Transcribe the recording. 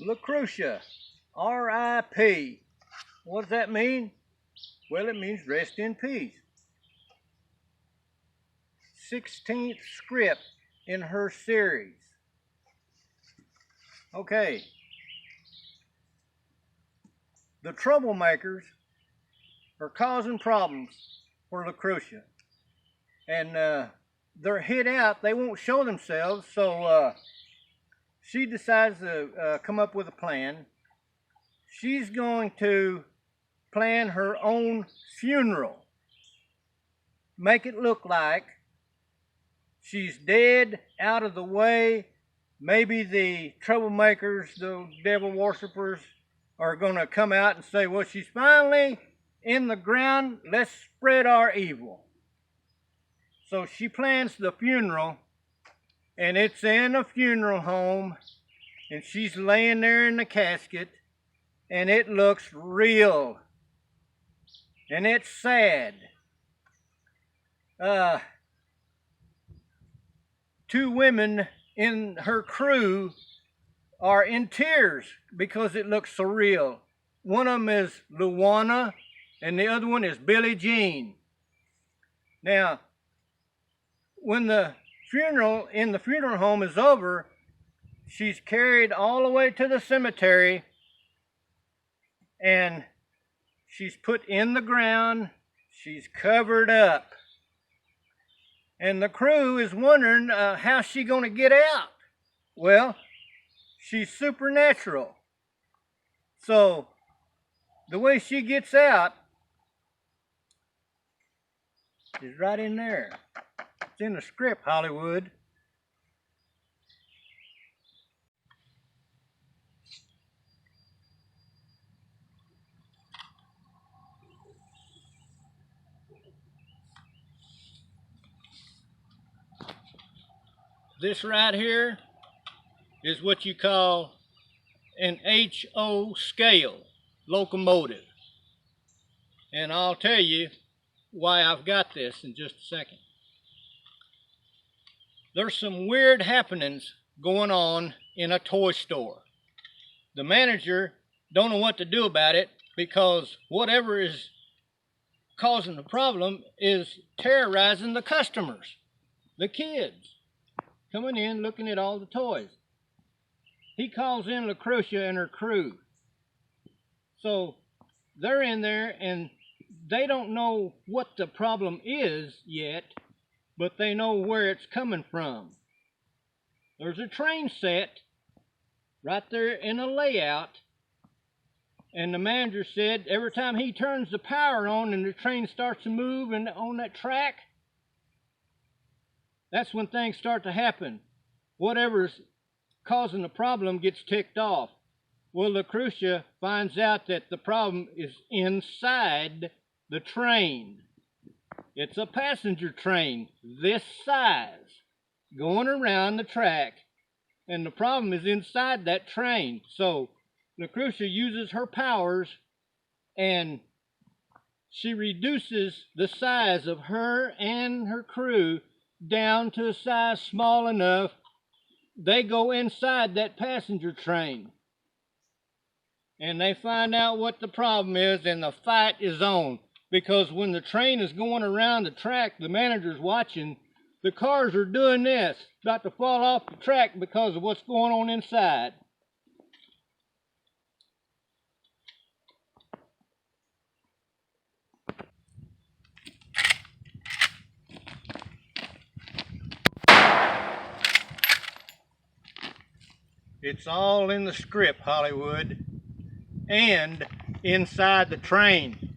LaCrusha, R.I.P. What does that mean? Well, it means rest in peace. 16th script in her series. Okay. The troublemakers are causing problems for LaCrusha. And they're hid out. They won't show themselves, so she decides to come up with a plan. She's going to plan her own funeral. Make it look like she's dead, out of the way. Maybe the troublemakers, the devil worshippers, are going to come out and say, well, she's finally in the ground. Let's spread our evil. So she plans the funeral, and it's in a funeral home, and she's laying there in the casket, and it looks real, and it's sad. Two women in her crew are in tears because it looks so real. One of them is Luana, and the other one is Billie Jean. Now, when the funeral in the funeral home is over, she's carried all the way to the cemetery, and she's put in the ground. She's covered up. And the crew is wondering how's she going to get out? Well, she's supernatural. So the way she gets out is right in there. It's in the script, Hollywood. This right here is what you call an HO scale locomotive. And I'll tell you why I've got this in just a second. There's some weird happenings going on in a toy store. The manager don't know what to do about it because whatever is causing the problem is terrorizing the customers, the kids, coming in looking at all the toys. He calls in LaCrusha and her crew. So they're in there and they don't know what the problem is yet, but they know where it's coming from. There's a train set right there in a layout, and the manager said every time he turns the power on and the train starts to move and on that track, that's when things start to happen. Whatever's causing the problem gets ticked off. Well, LaCrusha finds out that the problem is inside the train. It's a passenger train this size going around the track, and the problem is inside that train. So LaCrusha uses her powers and she reduces the size of her and her crew down to a size small enough they go inside that passenger train. And they find out what the problem is, and the fight is on. Because when the train is going around the track, the manager's watching, the cars are doing this, about to fall off the track because of what's going on inside. It's all in the script, Hollywood, and inside the train.